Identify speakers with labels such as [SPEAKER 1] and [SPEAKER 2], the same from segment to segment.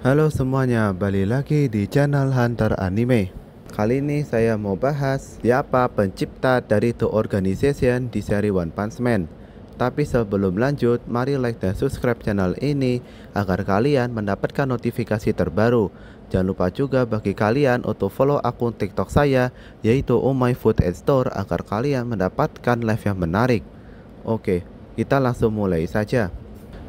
[SPEAKER 1] Halo semuanya, balik lagi di channel Hunter Anime. Kali ini saya mau bahas siapa pencipta dari The Organization di seri One Punch Man. Tapi sebelum lanjut, mari like dan subscribe channel ini agar kalian mendapatkan notifikasi terbaru. Jangan lupa juga bagi kalian untuk follow akun TikTok saya, yaitu Oh My Food and Store, agar kalian mendapatkan live yang menarik. Oke, kita langsung mulai saja.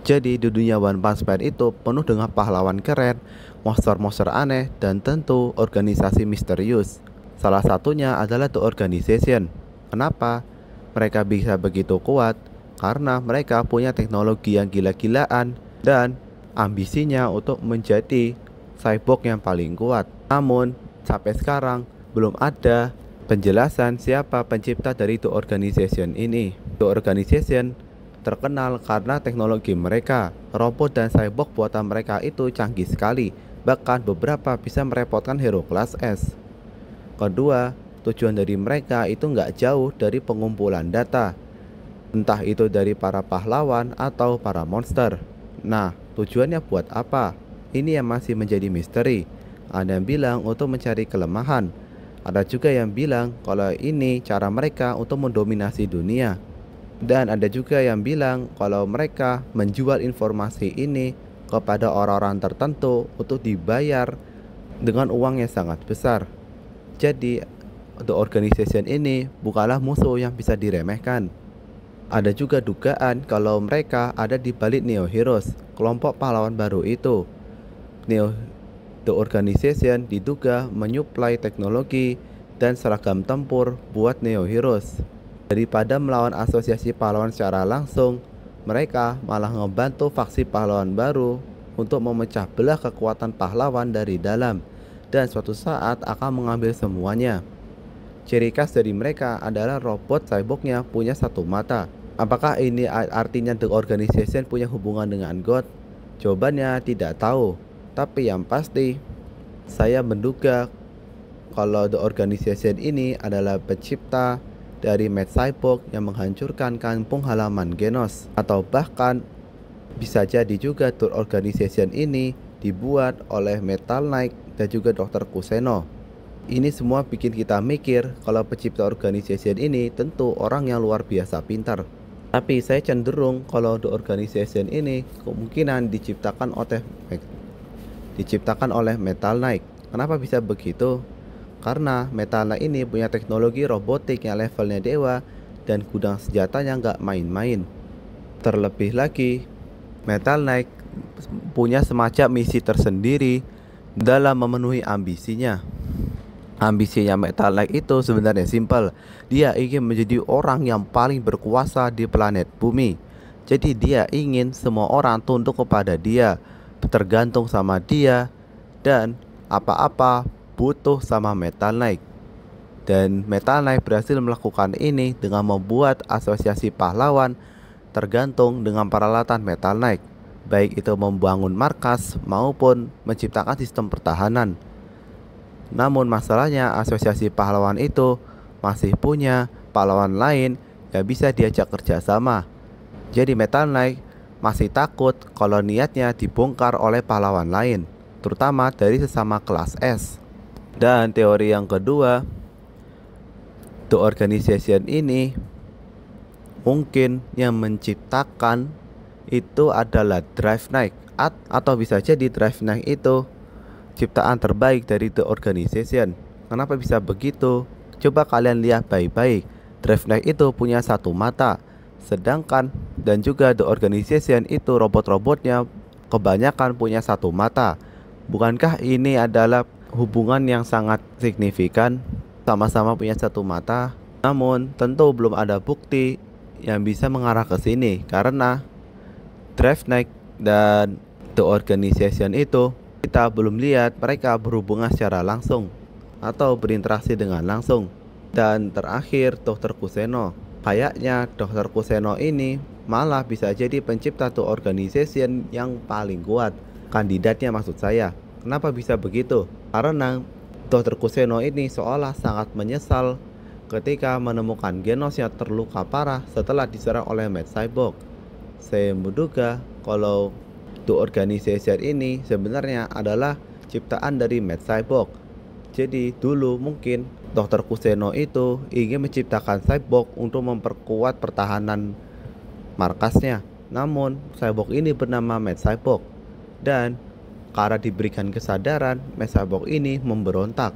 [SPEAKER 1] Jadi di dunia One Punch Man itu penuh dengan pahlawan keren, monster-monster aneh, dan tentu organisasi misterius. Salah satunya adalah The Organization. Kenapa mereka bisa begitu kuat? Karena mereka punya teknologi yang gila-gilaan dan ambisinya untuk menjadi cyborg yang paling kuat. Namun sampai sekarang belum ada penjelasan siapa pencipta dari The Organization ini. The Organization terkenal karena teknologi mereka. Robot dan cyborg buatan mereka itu canggih sekali, bahkan beberapa bisa merepotkan hero kelas S. Kedua, tujuan dari mereka itu nggak jauh dari pengumpulan data, entah itu dari para pahlawan atau para monster. Nah, tujuannya buat apa? Ini yang masih menjadi misteri. Ada yang bilang untuk mencari kelemahan, ada juga yang bilang kalau ini cara mereka untuk mendominasi dunia. Dan ada juga yang bilang kalau mereka menjual informasi ini kepada orang-orang tertentu untuk dibayar dengan uang yang sangat besar. Jadi, The Organization ini bukanlah musuh yang bisa diremehkan. Ada juga dugaan kalau mereka ada di balik Neo Heroes, kelompok pahlawan baru itu. The Organization diduga menyuplai teknologi dan seragam tempur buat Neo Heroes. Daripada melawan asosiasi pahlawan secara langsung, mereka malah membantu faksi pahlawan baru untuk memecah belah kekuatan pahlawan dari dalam, dan suatu saat akan mengambil semuanya. Ciri khas dari mereka adalah robot cyborgnya punya satu mata. Apakah ini artinya The Organization punya hubungan dengan God? Jawabannya tidak tahu. Tapi yang pasti, saya menduga kalau The Organization ini adalah pencipta dari Mad Cyborg yang menghancurkan kampung halaman Genos. Atau bahkan bisa jadi juga The Organization ini dibuat oleh Metal Knight dan juga Dr. Kuseno. Ini semua bikin kita mikir kalau pencipta Organization ini tentu orang yang luar biasa pintar. Tapi saya cenderung kalau The Organization ini kemungkinan diciptakan oleh Metal Knight. Kenapa bisa begitu? Karena Metal Knight ini punya teknologi robotik yang levelnya dewa dan gudang senjatanya nggak main-main. Terlebih lagi, Metal Knight punya semacam misi tersendiri dalam memenuhi ambisinya. Ambisinya Metal Knight itu sebenarnya simpel. Dia ingin menjadi orang yang paling berkuasa di planet bumi. Jadi dia ingin semua orang tunduk kepada dia, tergantung sama dia, dan apa-apa butuh sama Metal Knight. Dan Metal Knight berhasil melakukan ini dengan membuat asosiasi pahlawan tergantung dengan peralatan Metal Knight, baik itu membangun markas maupun menciptakan sistem pertahanan. Namun masalahnya asosiasi pahlawan itu masih punya pahlawan lain yang bisa diajak kerjasama. Jadi Metal Knight masih takut kalau niatnya dibongkar oleh pahlawan lain, terutama dari sesama kelas S. Dan teori yang kedua, The Organization ini mungkin yang menciptakan itu adalah Drive Knight, atau bisa jadi Drive Knight itu ciptaan terbaik dari The Organization. Kenapa bisa begitu? Coba kalian lihat baik-baik. Drive Knight itu punya satu mata, sedangkan dan juga The Organization itu robot-robotnya kebanyakan punya satu mata. Bukankah ini adalah hubungan yang sangat signifikan? Sama-sama punya satu mata. Namun tentu belum ada bukti yang bisa mengarah ke sini, karena Drive Knight dan The Organization itu kita belum lihat mereka berhubungan secara langsung atau berinteraksi dengan langsung. Dan terakhir, Dr. Kuseno. Kayaknya Dr. Kuseno ini malah bisa jadi pencipta The Organization yang paling kuat. Kandidatnya maksud saya. Kenapa bisa begitu? Karena Dr. Kuseno ini seolah sangat menyesal ketika menemukan Genos yang terluka parah setelah diserang oleh Mad Cyborg. Saya menduga kalau The Organization ini sebenarnya adalah ciptaan dari Matt Cyborg. Jadi dulu mungkin Dr. Kuseno itu ingin menciptakan cyborg untuk memperkuat pertahanan markasnya. Namun cyborg ini bernama Matt Cyborg, dan karena diberikan kesadaran, Matt Cyborg ini memberontak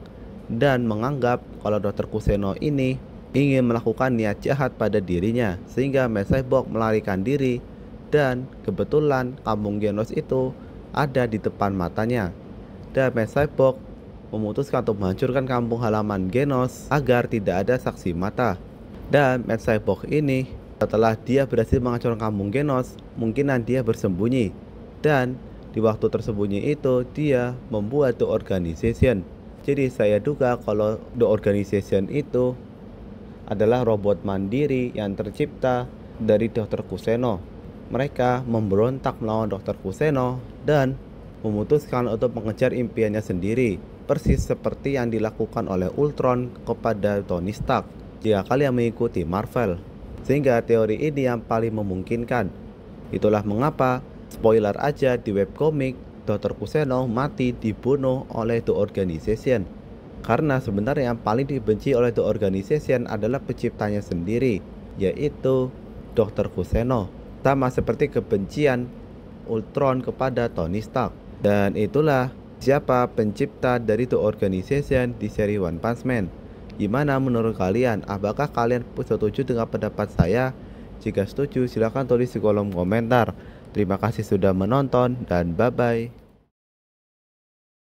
[SPEAKER 1] dan menganggap kalau Dr. Kuseno ini ingin melakukan niat jahat pada dirinya, sehingga Matt Cyborg melarikan diri, dan kebetulan kampung Genos itu ada di depan matanya, dan Matt Cyborg memutuskan untuk menghancurkan kampung halaman Genos agar tidak ada saksi mata. Dan Matt Cyborg ini setelah dia berhasil menghancurkan kampung Genos, mungkinan dia bersembunyi, dan di waktu tersembunyi itu dia membuat The Organization. Jadi saya duga kalau The Organization itu adalah robot mandiri yang tercipta dari Dr. Kuseno. Mereka memberontak melawan Dr. Kuseno dan memutuskan untuk mengejar impiannya sendiri, persis seperti yang dilakukan oleh Ultron kepada Tony Stark jika kalian mengikuti Marvel. Sehingga teori ini yang paling memungkinkan. Itulah mengapa, spoiler aja, di webcomic Dr. Kuseno mati dibunuh oleh The Organization. Karena sebenarnya yang paling dibenci oleh The Organization adalah penciptanya sendiri, yaitu Dr. Kuseno. Sama seperti kebencian Ultron kepada Tony Stark. Dan itulah siapa pencipta dari The Organization di seri One Punch Man. Gimana menurut kalian? Apakah kalian setuju dengan pendapat saya? Jika setuju, silahkan tulis di kolom komentar. Terima kasih sudah menonton dan bye-bye.